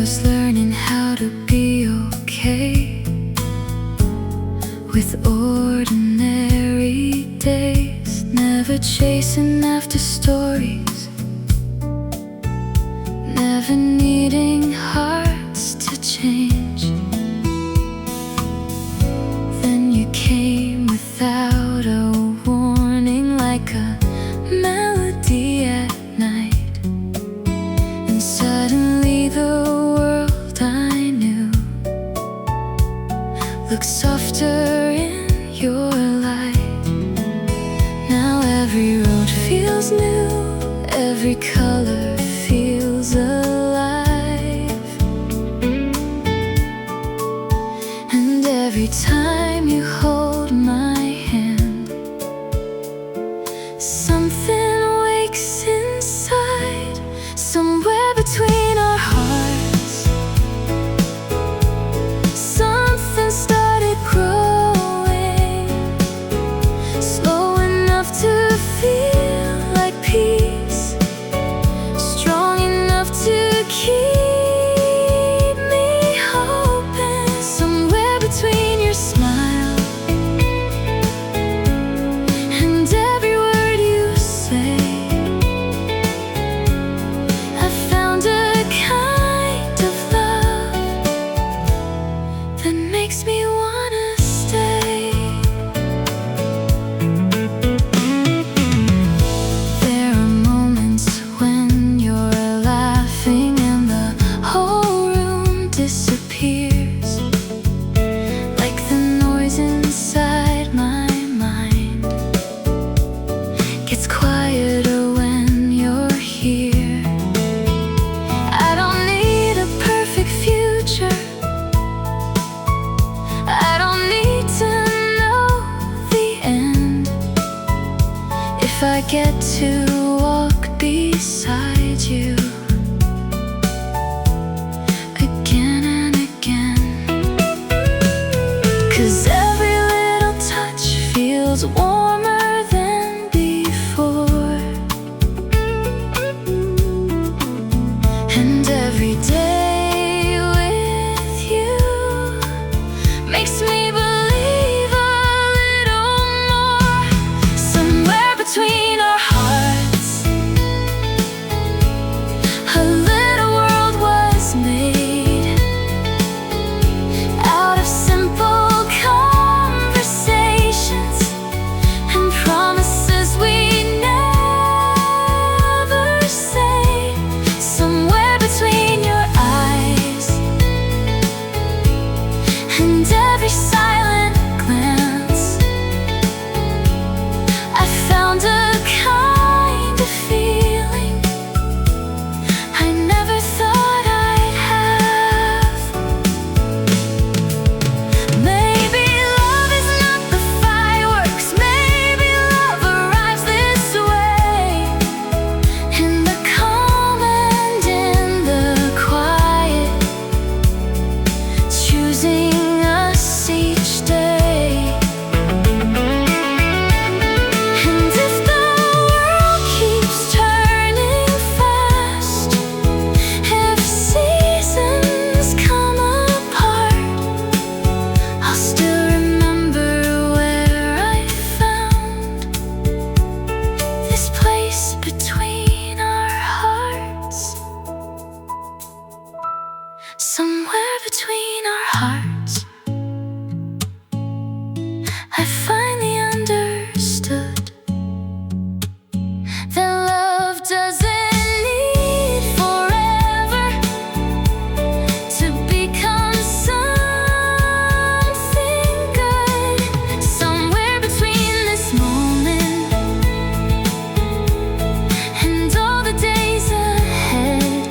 was learning how to be okay with ordinary days, never chasing after stories, never needing hearts to change. Then you came without a warning, like a melody at night, and suddenly the world I knew looked softer in your light. Now every road feels new, every color feels alive, and every time you hold my hand, something wakes inside, somewhere between our hearts. Something started growing, slow enough to feel like peace, strong enough to keep me hoping. Somewhere between your smile and every word you say, I found a kind of love that makes me wanna stay. There are moments when you're laughing and the whole room disappears, like the noise inside my mind gets quieter when you're here. I don't need a perfect future, I don't need to know the end. If I get to walk beside you again and again, 'cause every little touch feels warmer than before, and every day with you makes me believe a little more. Somewhere between our hearts, a little world was made out of simple conversations and promises we never say. Somewhere between your eyes and every silent glance, I found a kind of feeling I never thought I'd have. Maybe love is not the fireworks, maybe love arrives this way, in the calm and in the quiet, choosing us each day. And if the world keeps turning fast, if seasons come apart, I'll still remember where I found this place between our hearts. Somewhere between our hearts, I finally understood that love doesn't need forever to become something good. Somewhere between this moment and all the days ahead,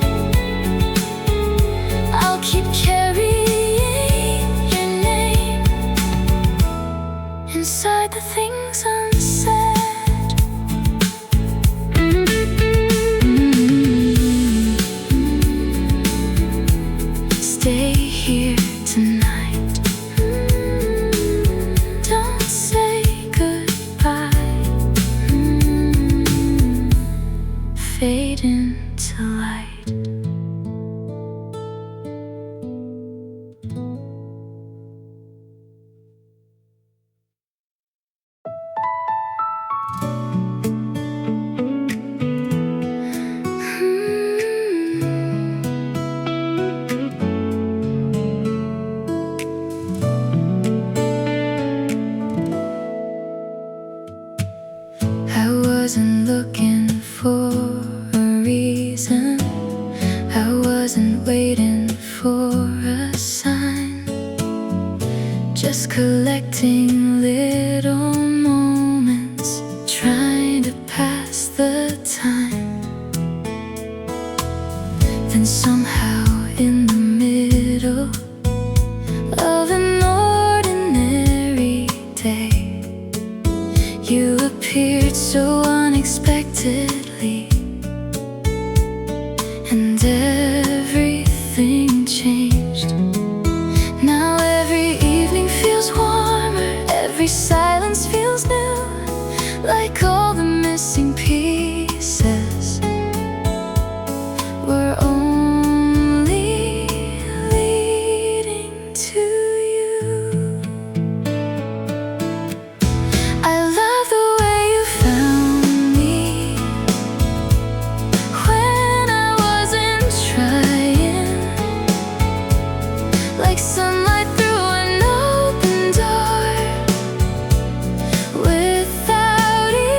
I'll keep carrying your name inside the things unsaid. Stay here tonight, don't say goodbye. Fade into light. collecting little moments, trying to pass the time. Then somehow in the middle of an ordinary day, you appeared so unexpectedly, and everything changed. Now every evening feels warmer, every silence feels new, like all the missing pieces were only leading to you. I love the way you found me when I wasn't trying, like sunlight through an open door, without even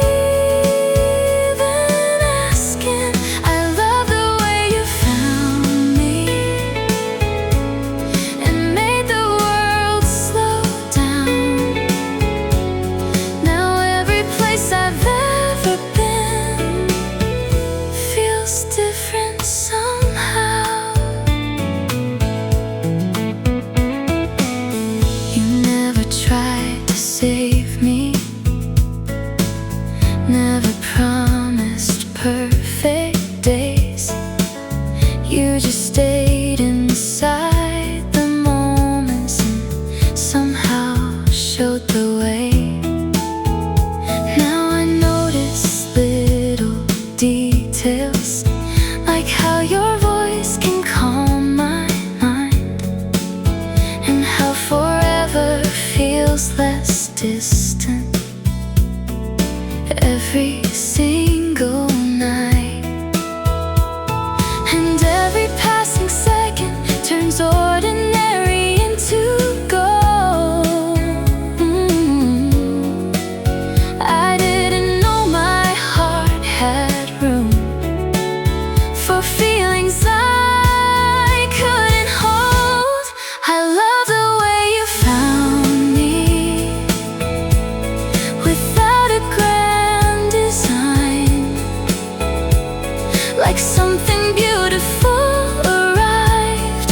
asking. I love the way you found me and made the world slow down. Now every place I've ever been feels different somehow. You never tried to save me, never promised perfect days. You just stayed inside the moments and somehow showed the way. Now I notice little details, like how your voice can calm my mind, and how forever feels less distant every single night. And every passing second turns ordinary into gold. I didn't know my heart had room for feelings I couldn't hold. I love the way you found me without a grand design, like something beautiful arrived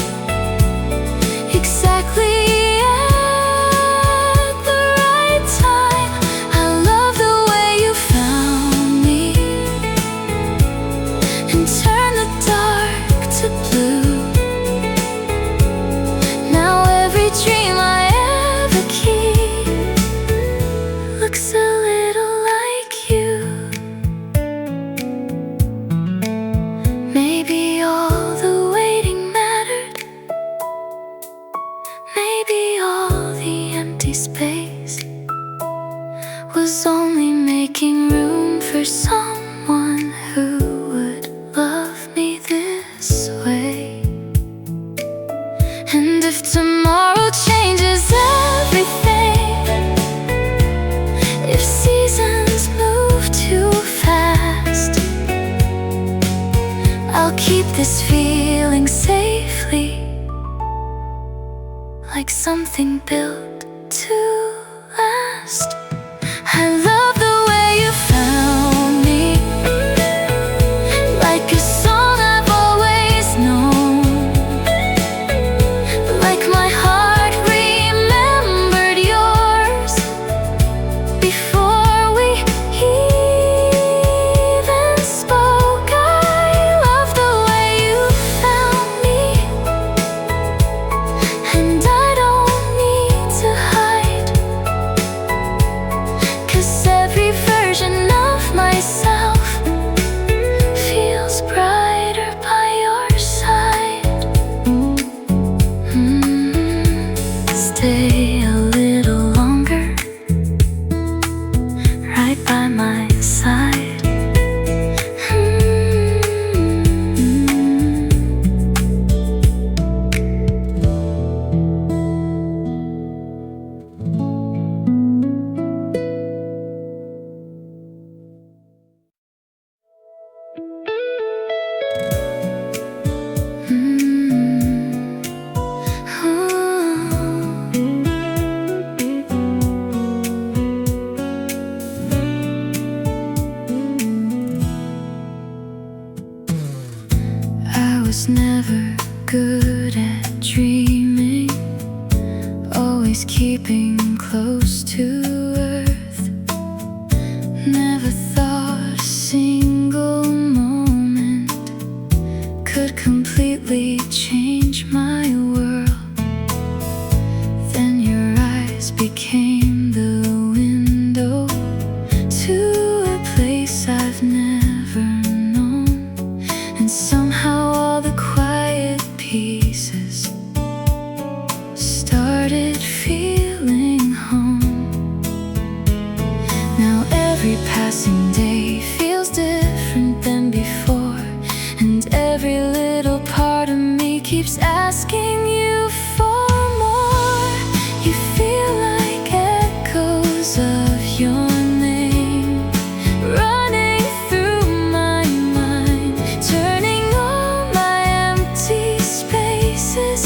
exactly at the right time. I love the way you found me and turned the dark to blue. Now every dream I ever keep looks a little like you. Maybe all the waiting mattered, maybe all the empty space was only making room for someone who would love me this way. And if tomorrow changes everything, if seasons move too fast, I'll keep this feeling safely, like something built to last. I love the way you found me, like a song I've always known, like my heart remembered yours before we even spoke. I love the way you found me, and I don't need to hide was never good at dreaming, always keeping close to earth. Never thought a single moment could completely change my world. Then your eyes became the window to a place I've never known, and somehow all the quiet pieces started feeling home. Now every passing day feels different than before, and every little part of me keeps asking you for more. You feel like echoes of your name running through my mind, turning all my empty spaces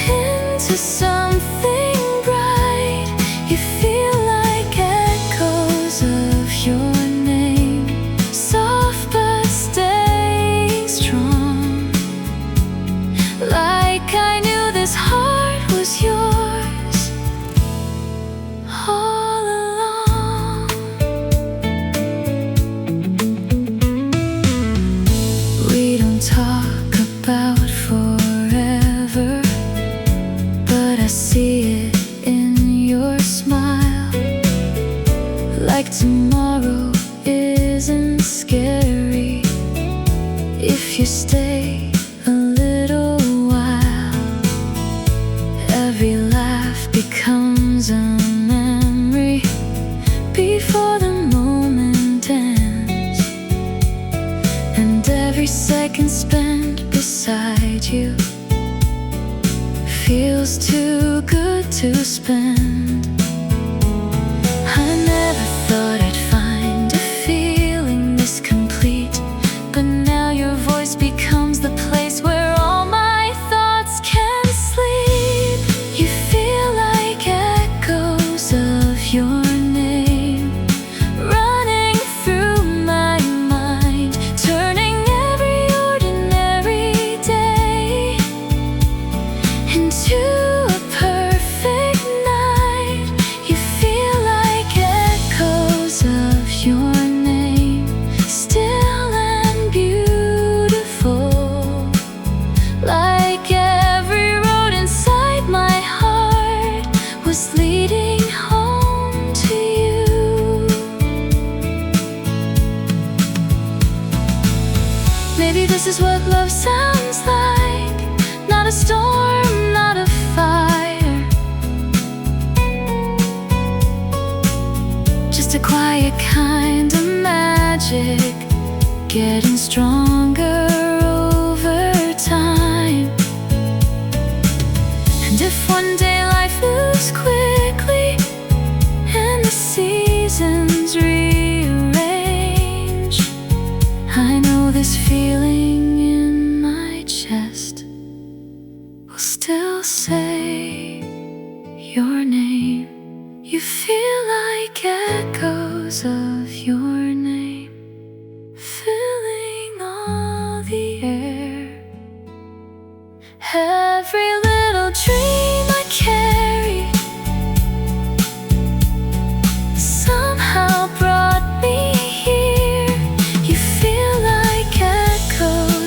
into something bright. You feel like echoes of your name, soft but staying strong. Like I knew this heart was yours all along. We don't talk about forever, but I see it in your smile. Like tomorrow isn't scary if you stay a little while. Every laugh becomes a memory before the moment ends, and every second spent beside you feels too good to spend. I never thought I'd find a feeling this complete, but now your voice becomes the place where all my thoughts can sleep. You feel like echoes of your name running through my mind, turning every ordinary day into a perfect night. You feel like echoes of your name, still and beautiful. Like every road inside my heart was leading home to you. Maybe this is what love sounds like. Not a storm, not a fire, just a quiet kind of magic, getting stronger over time. And if one day life moves quickly and the seasons rearrange, I know this feeling in my chest will still say your name. You feel like echoes of your name filling all the air. Every little dream I carry somehow brought me here. You feel like echoes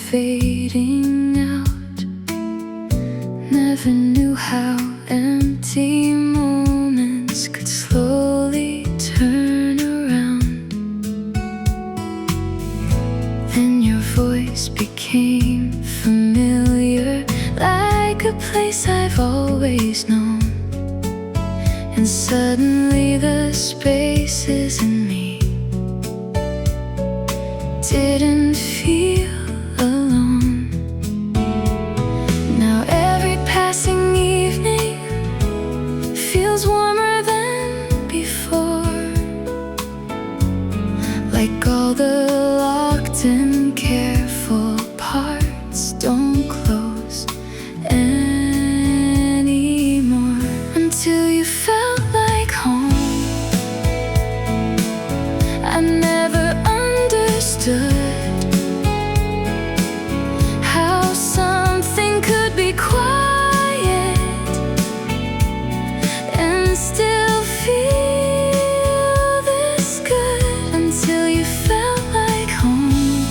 fading out. Never knew how empty moments could slowly turn around. Then your voice became familiar, like a place I've always known. And suddenly the spaces in me didn't feel alone. Now every passing evening feels warmer than before, like all the locked and careful parts don't close anymore. Until you felt like home. I never understood how something could be quiet and still feel this good. Until you felt like home.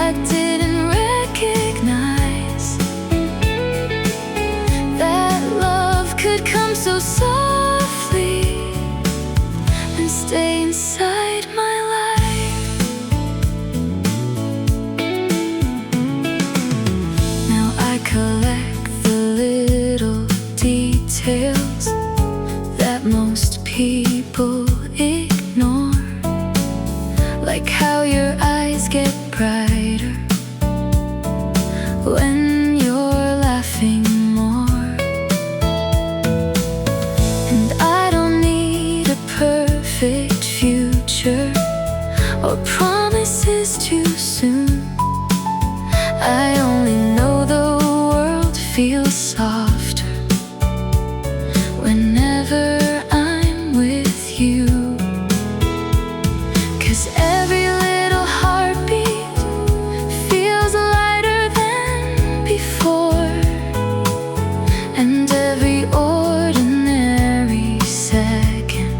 I didn't recognize that love could come so softly and stay inside my life. Now I collect the little details that most people ignore, like how your eyes get brighter when you're laughing more. And I don't need a perfect future or promises too soon. I only know the world feels softer whenever I'm with you. 'Cause every little heartbeat feels lighter than before, and every ordinary second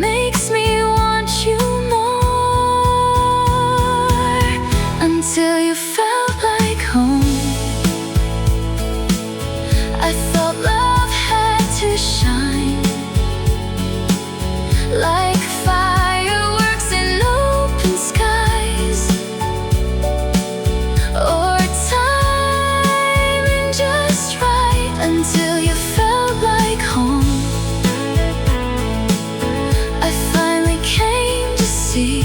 makes me want you more. Until you felt like home. I thought love had to shine like fireworks in open skies, or timing just right. Until you felt like home. I finally came to see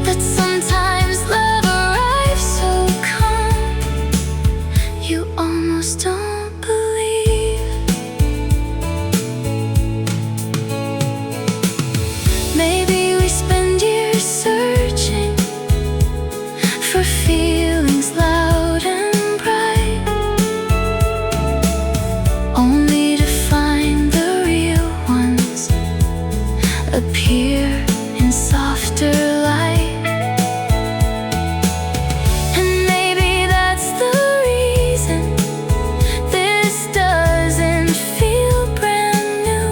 that sometimes love arrives so calm you almost don't believe. Maybe we spend years searching for feelings loud and bright, only to find the real ones appear in softer light. And maybe that's the reason this doesn't feel brand new.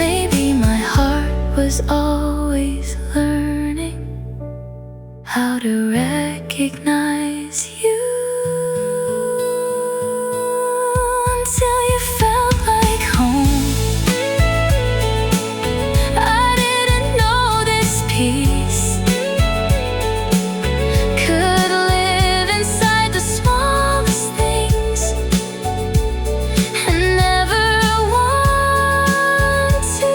Maybe my heart was always learning how to recognize you. Until you felt like home. I didn't know this peace could live inside the smallest things, and never want to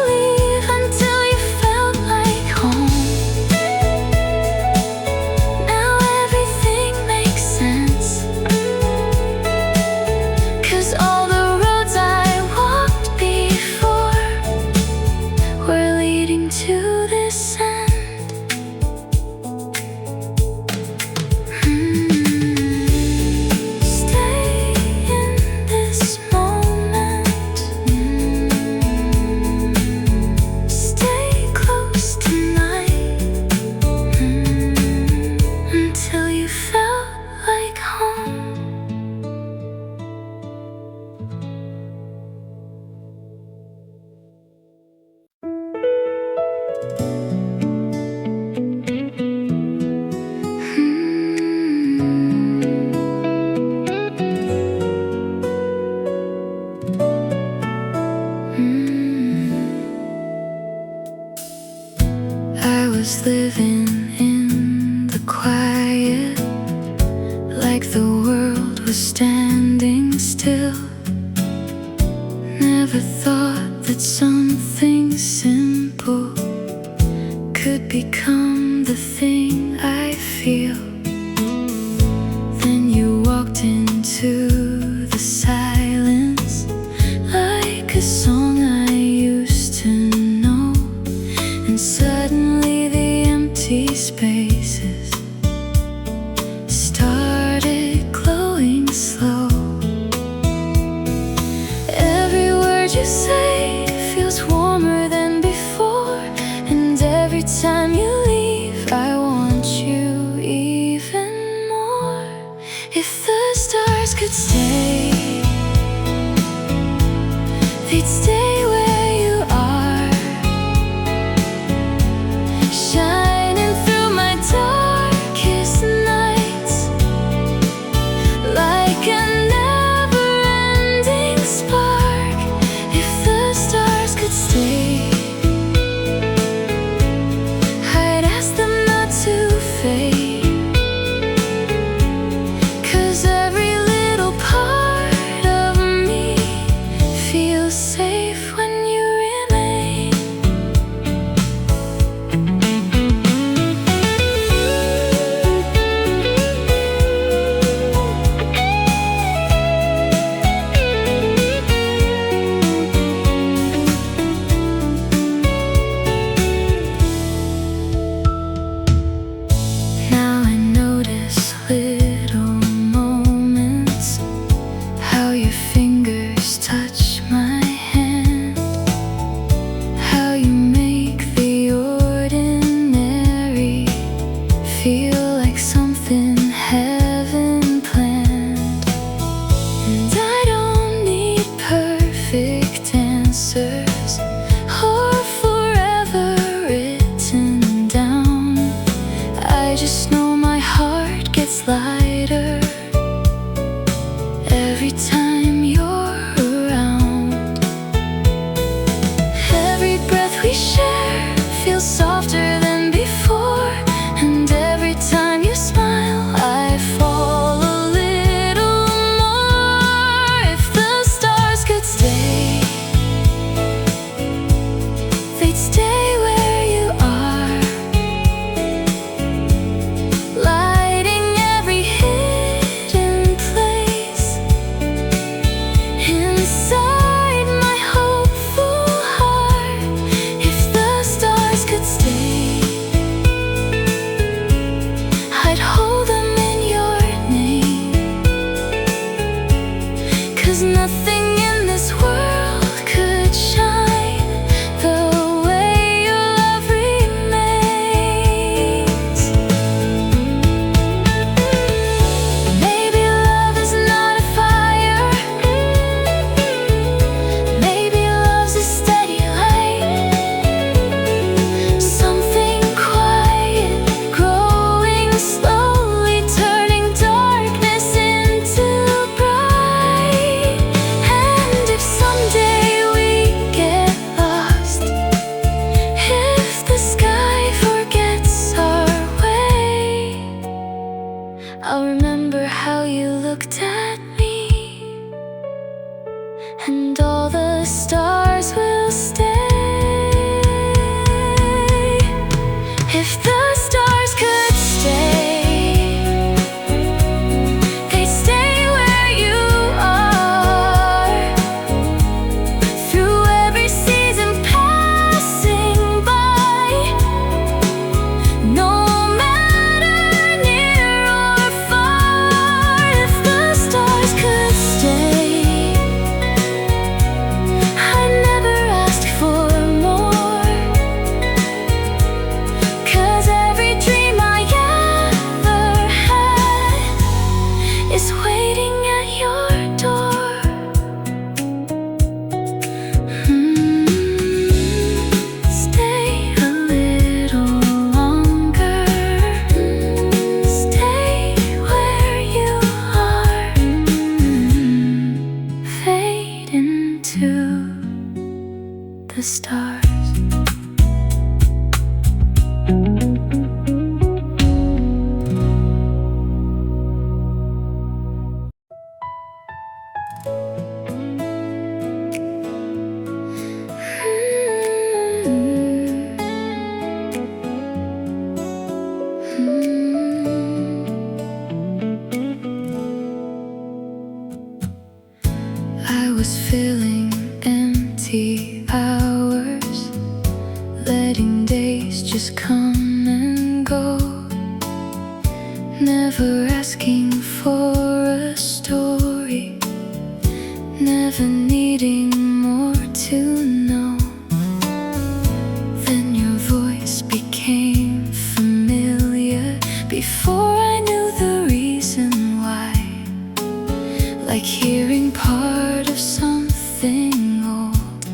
leave. Until you felt like home. Now everything was living in the quiet, like the world was standing still. Never thought that something simple could become the thing I feel. Then you walked into the silence, like a song I used to know. And suddenly the empty spaces started glowing slow. Every word you say feels warmer than before, and every time you leave I want you even more. If the stars could stay, they'd stay where you are, shining through my darkest nights, like a never-ending spark. If the stars could stay, I'd ask them not to fade, 'cause every little part of me feels safe when you remain. Now I notice little moments, how your fingers touch my hand, how you make the ordinary feel like something heaven planned. And I don't need perfect answers or forever written down. I just know my heart gets lighter every time you're around. Every breath we share feels softer than before, and every time you smile I fall a little more. If the stars could stay, they'd stay where you are, lighting every hidden place inside my hopeful heart. If the stars could stay, I'd hold them in your name, 'cause nothing in this world could shine the way your love remains. Maybe love is not a fire, maybe love's a steady light, something quiet growing slowly, turning darkness into bright. And if someday we get lost, if the sky forgets our way, I'll remember how you looked at me, and all the stars will stay. If the stars could stay, they'd stay where you are, through every season passing by. No matter near or far, if the stars could stay, I never asked for more, 'cause every dream I ever had is waiting at your door. Stay a little longer, stay where you are, fade into the stars. just come and go, never asking for a story, never needing more to know. Then your voice became familiar before I knew the reason why, like hearing part of something old,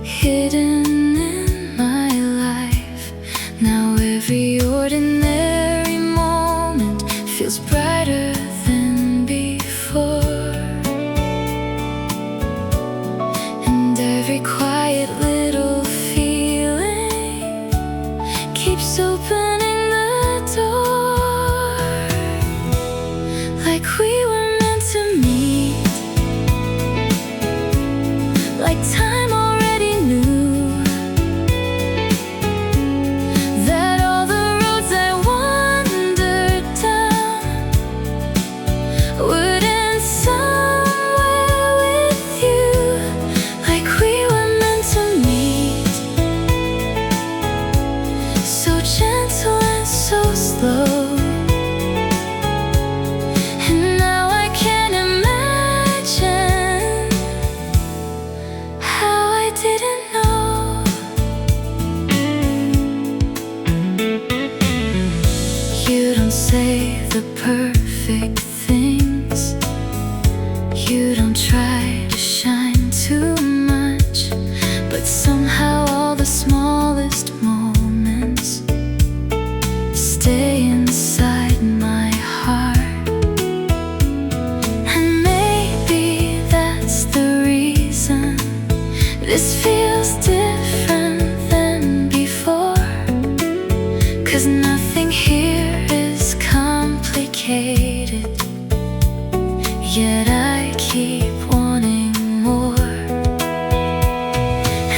hidden in my life. Now every ordinary moment feels brighter than before, and every quiet little feeling keeps opening the door, like we were meant to meet, like time already knew that all the roads I wandered down would end somewhere with you, like we were meant to meet, so gentle and so slow. And now I can't imagine how I didn't know. You don't say the perfect things, you don't try to shine too much, but somehow all the smallest moments stay inside my heart. And maybe that's the reason this feels different than before, 'cause nothing here is complicated, yet I keep wanting more.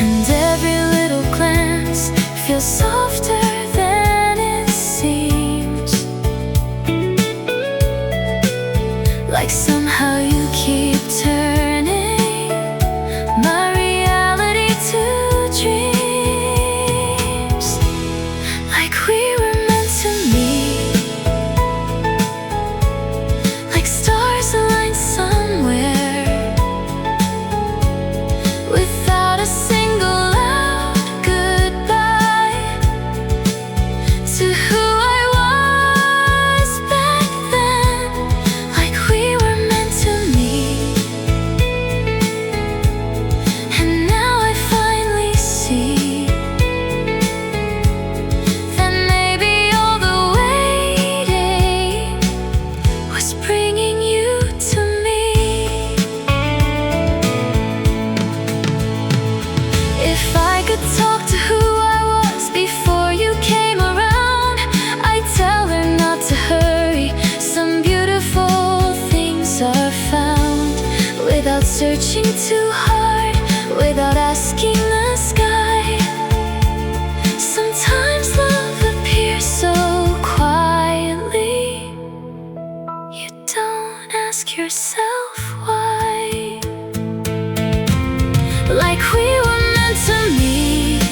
And every little glance feels softer than it seems, like somehow you keep turning my reality to dreams, like we were meant to meet, like stars aligned somewhere, without a single loud goodbye to who I was back then, like we were meant to meet. And now I finally see that maybe all the waiting was bringing you to me. If I could talk to who I was before you came around, I'd tell her not to hurry. Some beautiful things are found without searching too hard, without asking the sky. Sometimes love appears so quietly, you don't ask yourself why, like we were meant to meet,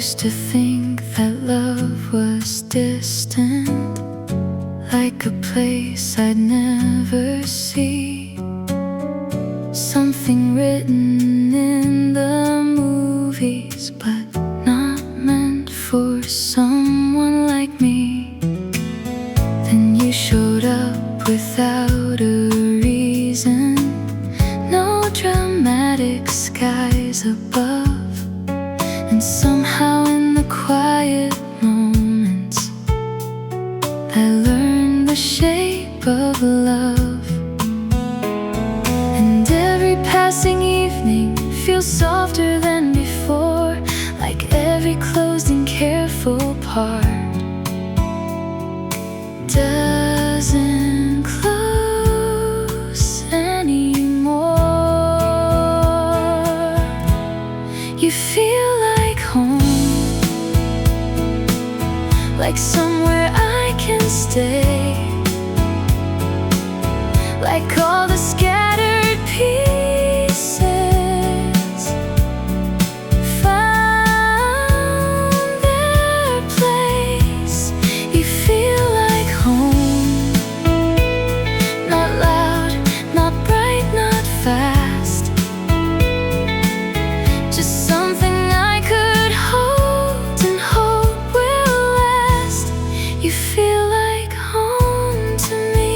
used to think that love was distant, like a place I'd never see, something written in the movies, but not meant for someone like me. Then you showed up without a reason, no dramatic skies above, and somehow in the quiet moments I learned the shape of love. And every passing evening feels softer than before, like every closed and careful part doesn't close anymore. You feel like home, like somewhere I can stay, like all the scattered pieces found their place. You feel like home, not loud, not bright, not fast, just something I could hold and hope will last. You feel like home to me.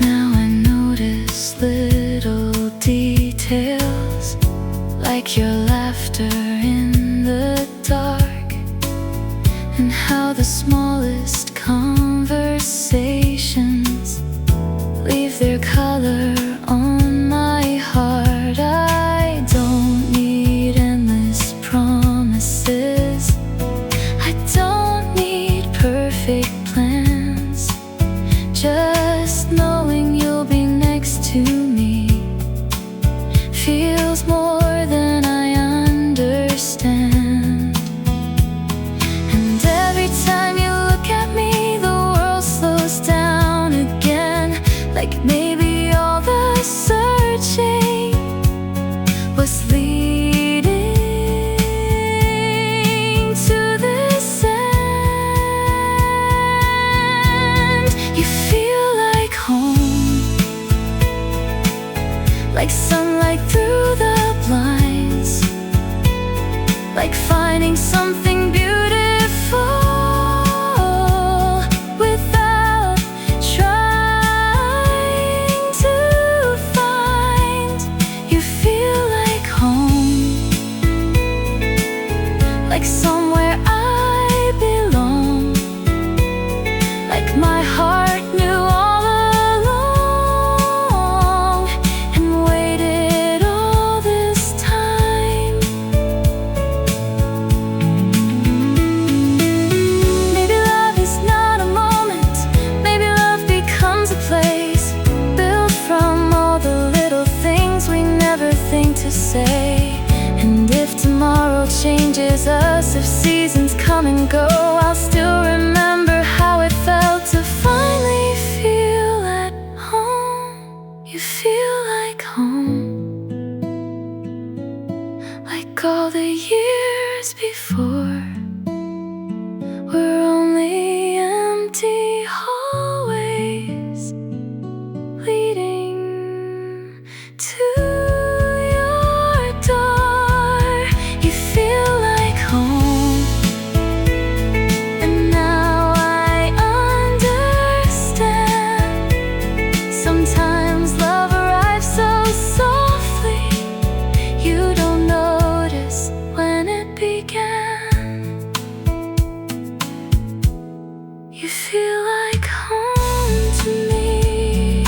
Now I notice little details, like your laughter in the dark, and how the smallest conversations leave their color on my heart. I don't need endless promises, I don't need perfect plans, just knowing you'll be next to me feels more than I understand. And every time you look at me, the world slows down again, like maybe all the searching was leading to this end. You feel like home, like sunlight through the blinds, like finding something beautiful without trying to find. You feel like home, like somewhere I belong, like my heart knew all along and waited all this time. Maybe love is not a moment, maybe love becomes a place built from all the little things we never think to say. And if tomorrow changes us, if seasons come and go, I'll still remember how it felt to finally feel at home. You feel like home, like all the years before were only empty hallways leading to your door. You feel like home, and now I understand. Sometimes love arrives so softly, you don't notice when it began. You feel like home to me.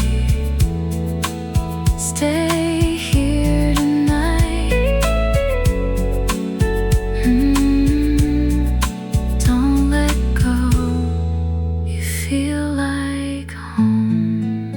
Stay here tonight. Don't let go. You feel like home.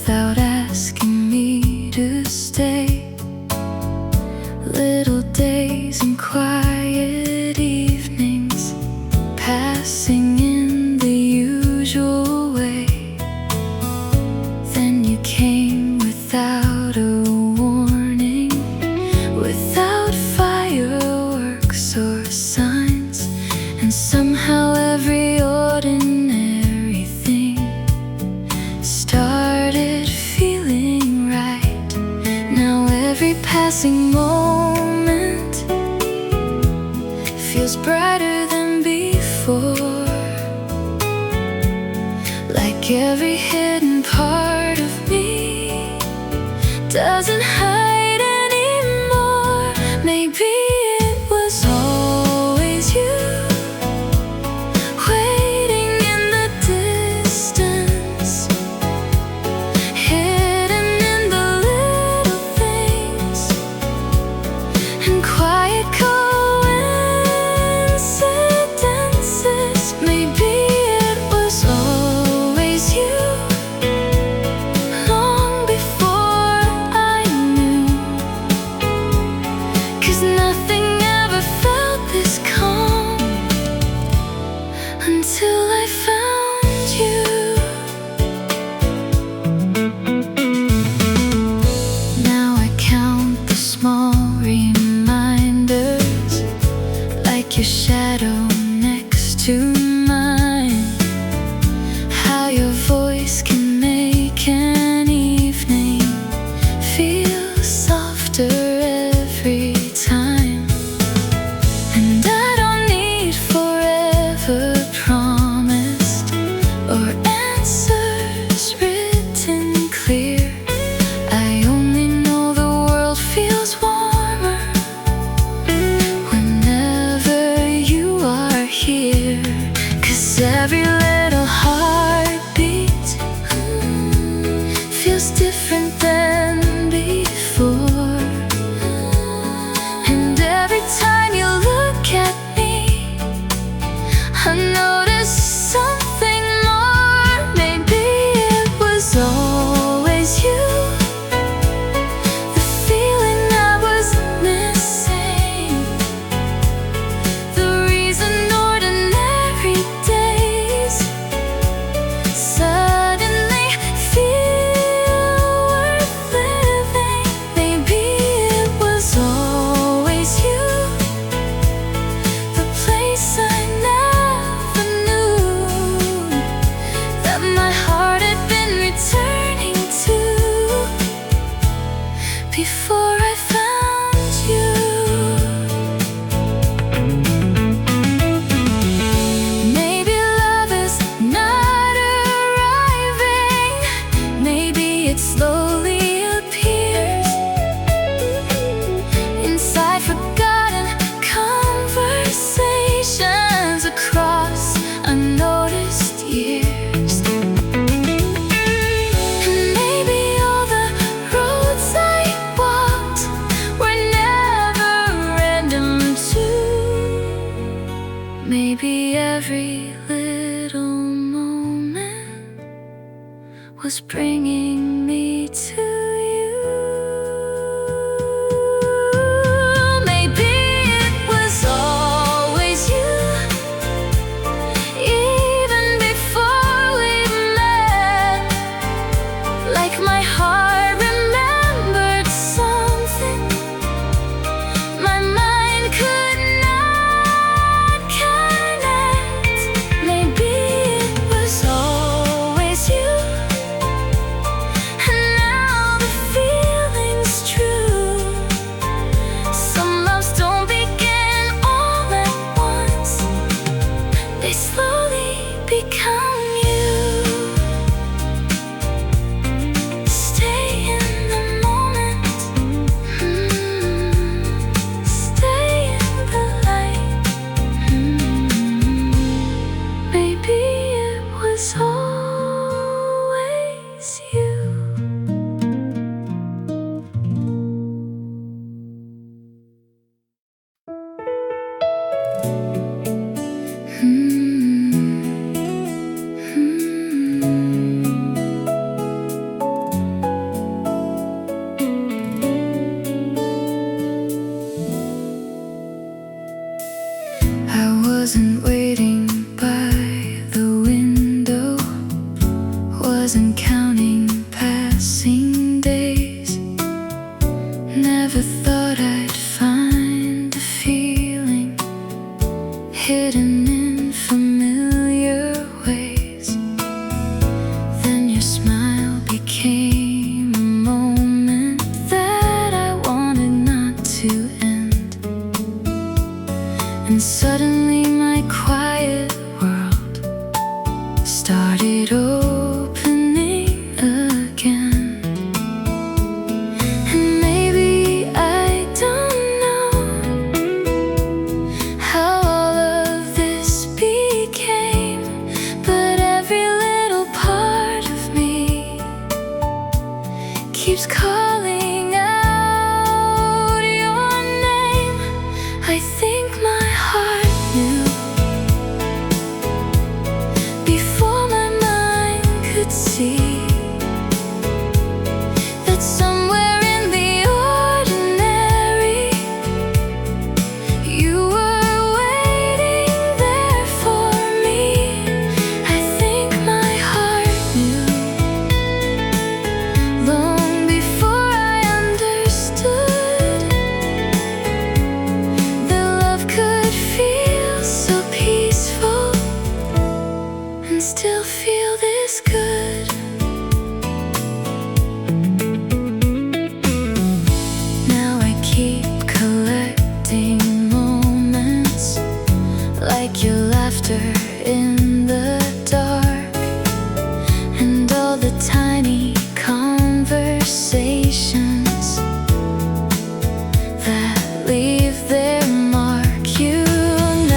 without asking me to stay. Little days and quiet evenings passing in the usual way. Then you came without a warning, without fireworks or signs, and somehow every ordinary thing started feeling right. Now every passing moment feels brighter than before, like every hidden part of me doesn't hide anymore. Maybe it was always you, waiting in the distance, hidden in the little things and quiet coincidences. Maybe it was always you, long before I knew, 'cause nothing ever felt this calm until I found you. Now I count the small reminders, like your shadow next to mine, how your voice can make an evening feel softer every time. And I don't need forever promised or answers written clear. I only know the world feels warmer whenever you are here. 'Cause every little heartbeat feels different than before. And every time you look at me, I notice something more. Maybe it was always you, the feeling I was missing, the reason ordinary days suddenly feel worth living. Maybe it was always you, the place I never knew that my heart had been returning to before I found you. Maybe love is not arriving, maybe it slowly appears inside forgotten conversations across unnoticed years. And maybe all the roads I walked were never random too. Maybe every little moment was bringing me to you. Maybe it was always you, even before we met. Like my heart remembered something my mind could not connect. Maybe it was always you, and now the feeling's true. Some loves don't begin all at once, they slowly become you. Stay in the moment, stay in the light. Maybe it was always you. passing days. Never thought I'd find a feeling hidden in familiar ways. Then your smile became a moment that I wanted not to end. And suddenly my quiet world started opening again. And maybe I don't know how all of this became, but every little part of me keeps calling out your name. I think my heart knew before my mind could see that somewhere in the ordinary you were waiting there for me. I think my heart knew long before I understood that love could feel so peaceful and still feel this good. Now I keep collecting moments like your laughter in the dark, and all the tiny conversations that leave their mark. You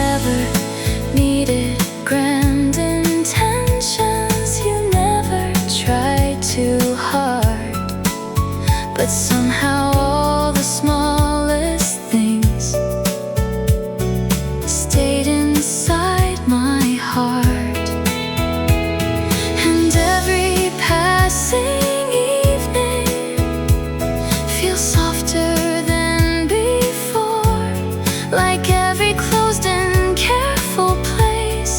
never needed grand intentions, you never tried too hard, but somehow all the smallest things stayed inside my heart. And every passing evening feels softer than before, like every closed and careful place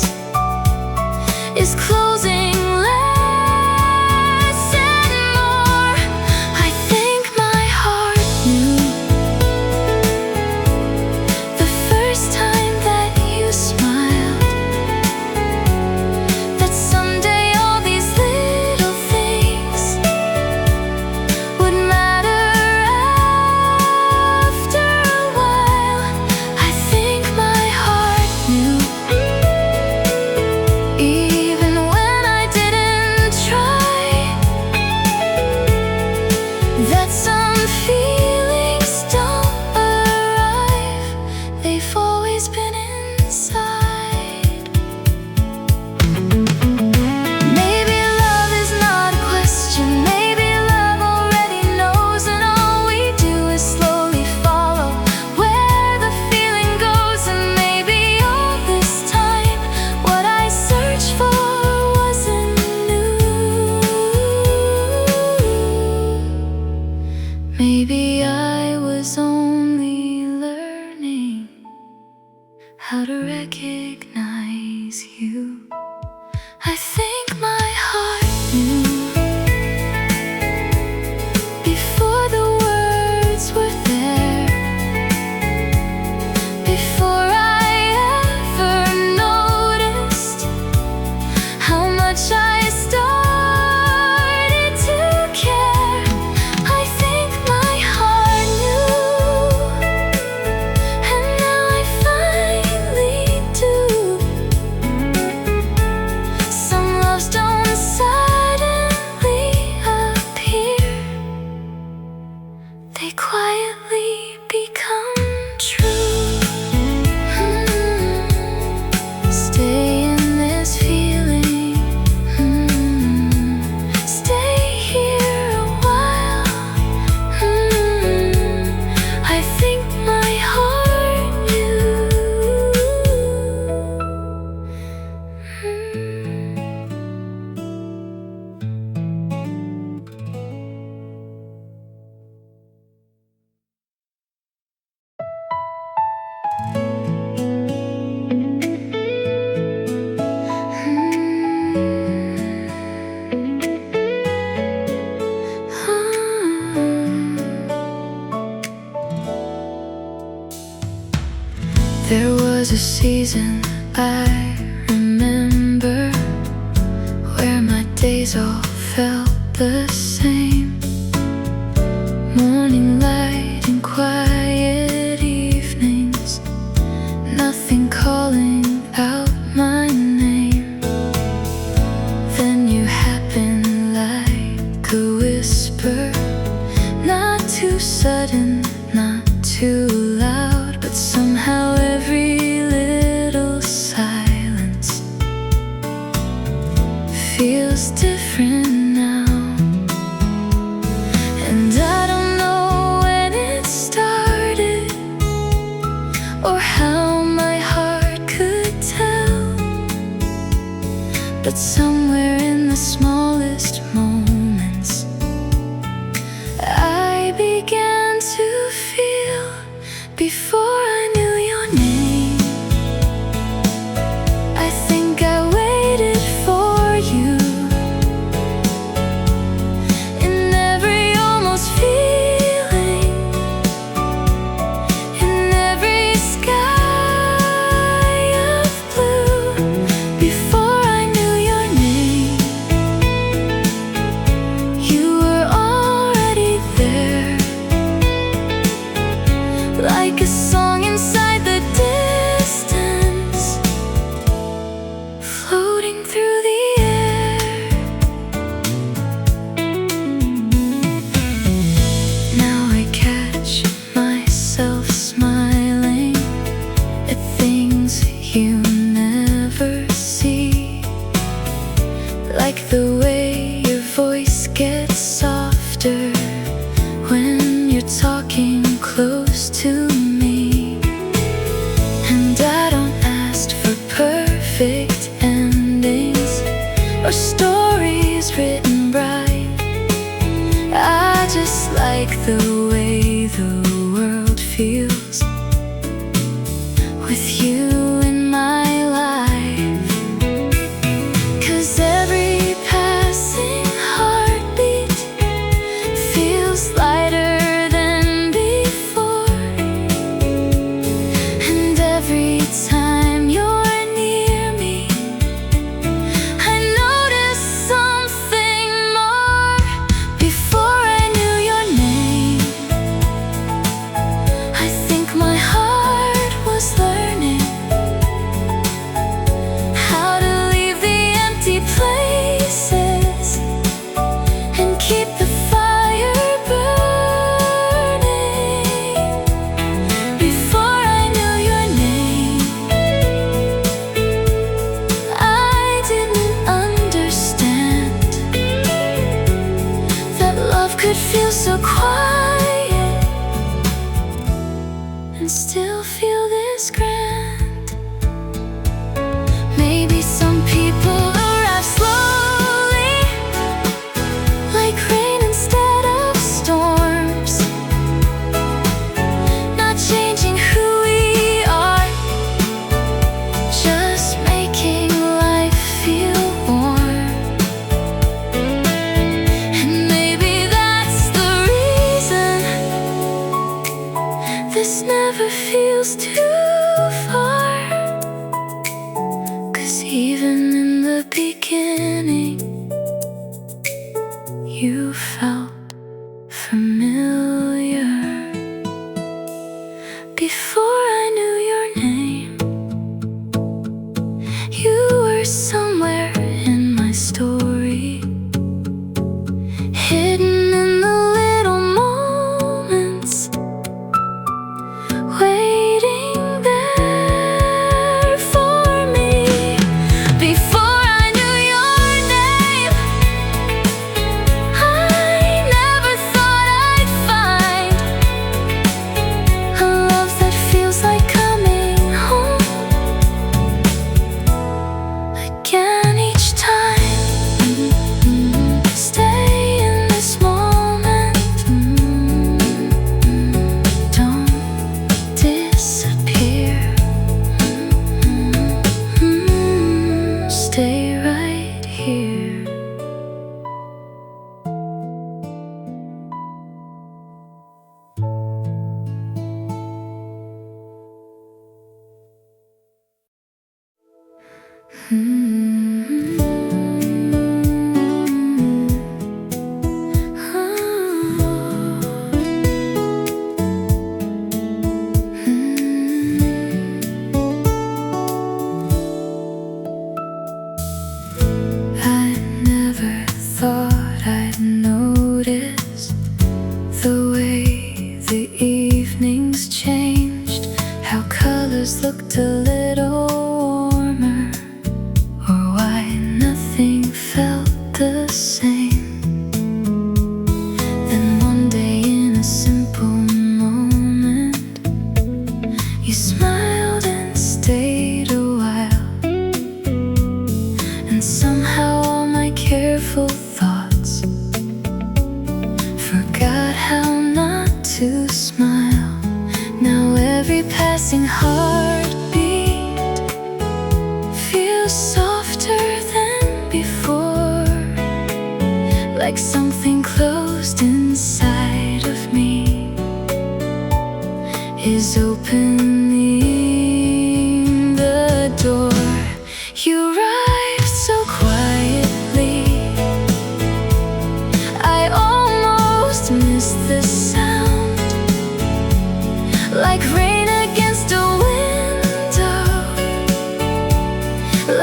is closing less and more. I think my heart knew the first time that you smiled that someday all these little things was a season I remember where my days all felt the same. Morning light and quiet evenings, nothing calling out my name. Then you happen like a whisper, not too sudden, not too loud, but somehow every little silence feels different now. And I don't know when it started or how my heart could tell, but somewhere in the smallest moments I began to feel. Before I knew your name, I think I waited for you. In every almost feeling, in every sky of blue. Before I knew your name, you were already there, like a song inside the distance, floating through the air. Now I catch myself smiling at things you never see, like the way your voice gets softer when you're talking close to me. And I don't ask for perfect endings or stories written bright. I just like the way the world feels with you in my life. 'Cause every passing heartbeat feels lighter than before, and every time you're near me, I notice something more. Before I knew your name, I think my heart was learning how to leave the empty places and keep the fire burning. Before I knew your name, I didn't understand that love could feel so quiet and still feel this grand. Maybe some people arrive slowly, like rain instead of storms, not changing who we are, just making life feel warm. And maybe that's the reason this never feels too far. 'Cause even in the beginning, you felt familiar. Before I knew your name, you were somewhere in my story, hidden in the little moments, waiting there for me. Before I knew your name, I never thought I'd find a love that feels like coming home again each time. Stay in this moment. racing heartbeat feels softer than before, like something closed inside of me is opening the door. You arrived so quietly, I almost missed the sound, like rain against a window,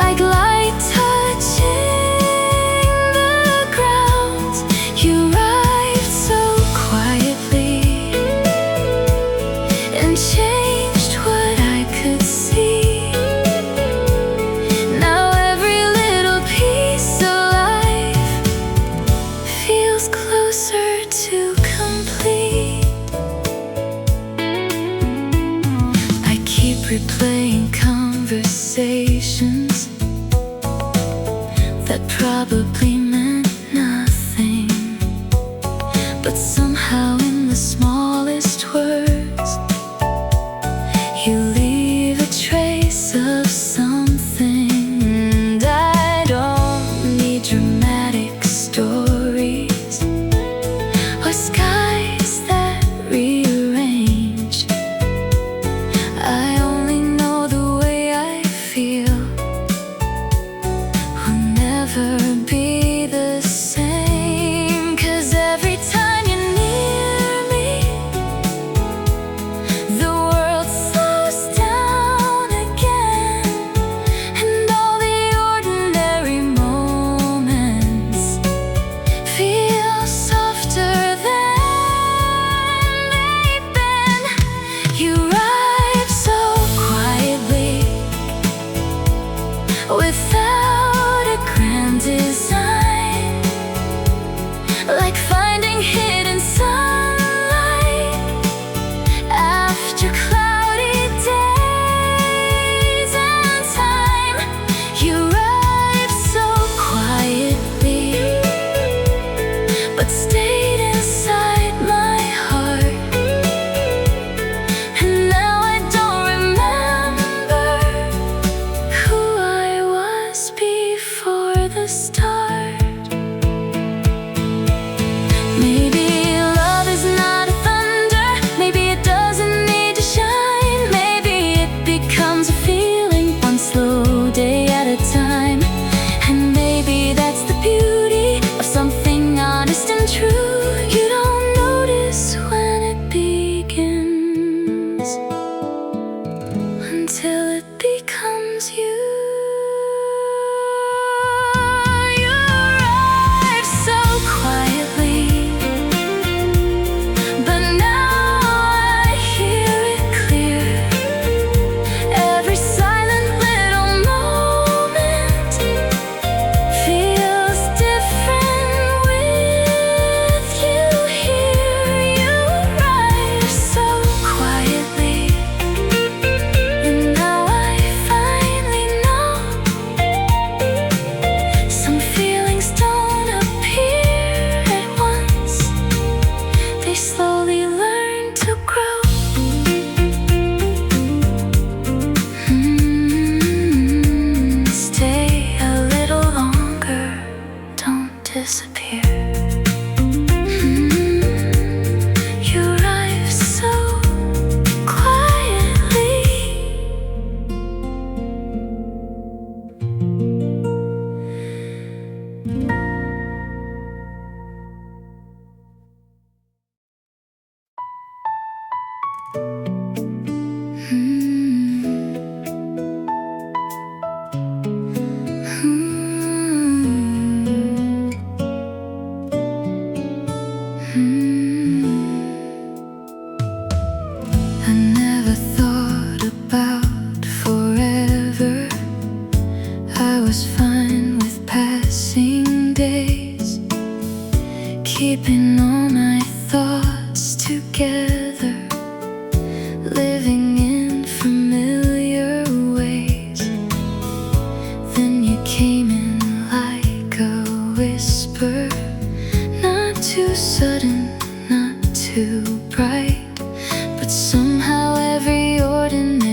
like light touching the ground. You arrived so quietly and changed what I could see. Now every little piece of life feels closer to complete. I keep replaying conversations that probably meant nothing, but somehow in the smallest words you leave a trace of something. And I don't need dramatic stories or skies that rearrange. I only know the way I feel will never be the same. 'Cause every time you're near me, the world slows down again, and all the ordinary moments feel softer than they've been. You arrive so quietly, without a grand design, like finding hidden sunlight after cloudy days and time. You arrived so quietly, but stayed inside my heart. And now I don't remember who I was before the start. Maybe love is not a thunder, maybe it doesn't need to shine. Maybe it becomes a feeling, one slow day at a time. And maybe that's the beauty of something honest and true. You don't notice when it begins until it becomes you. You arrived so quietly, but now I hear it clear. Every silent little moment feels different with you here. You arrived so quietly, and now I finally know some feelings don't appear at once, they slowly learn to grow. Stay a little longer, don't disappear. You arrive so quietly. I never thought about forever. I was fine with passing days, keeping all my thoughts together, living in familiar ways. Then you came in like a whisper, not too sudden, not too bright, but somehow every ordinary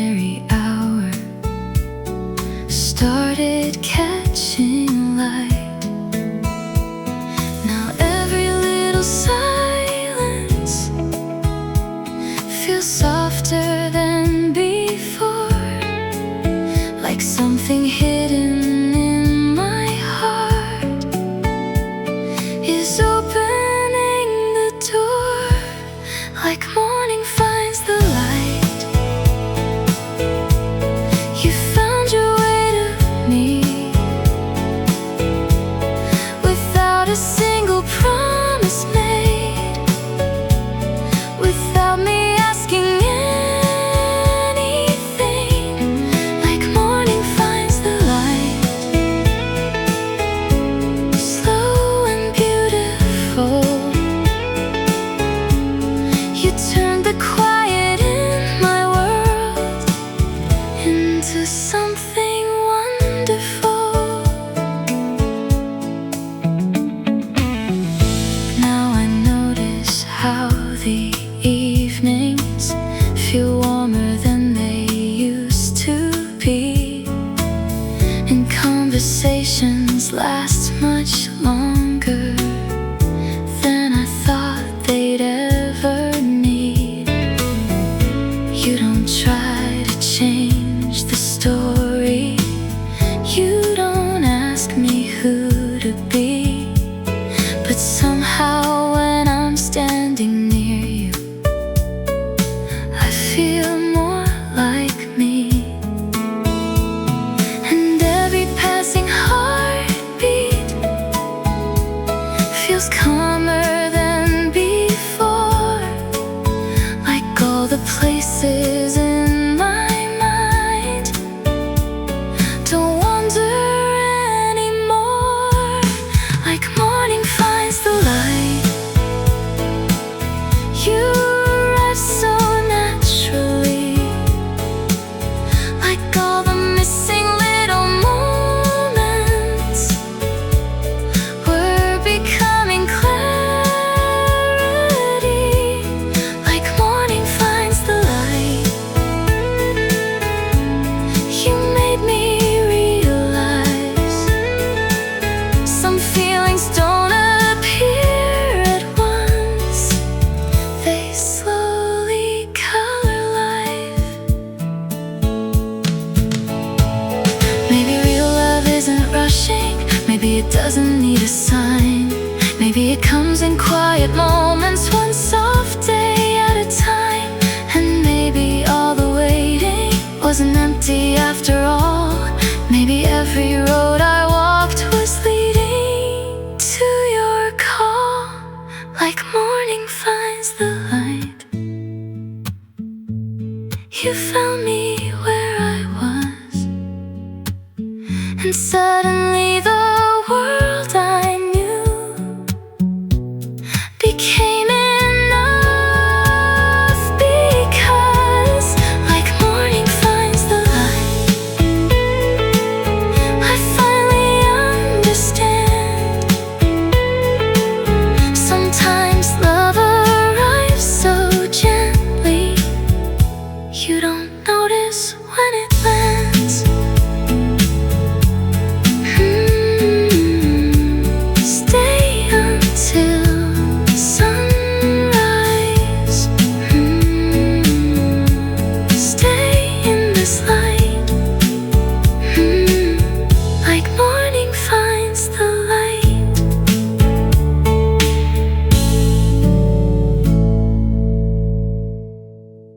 silence feels softer than before, like something hidden in my heart is opening the door, like morning finds the light. You found your way to me without a single promise made, without me asking anything, like morning finds the light. Slow and beautiful, you turned the quiet in my world into something wonderful. Now I notice how the evenings feel warmer than they used to be, and conversations last much longer than I thought they'd ever need. You don't try to change the story, you don't ask me who to be, but somehow when I'm standing near you, I feel more like me. And every passing heartbeat feels calmer than before, like all the places in my mind don't wander anymore, like morning finds the light. You arrive so naturally, like all the missing little moments were becoming clarity, like morning finds the light. You made me realize some feelings don't appear at once, they slowly color life. Maybe real love isn't rushing, maybe it doesn't need a sign, maybe it comes in quiet moments, one soft day at a time. And maybe all the waiting wasn't empty after all, maybe every road I walked was leading to your call, like morning finds the light. You found me where I was, and suddenly the world I knew became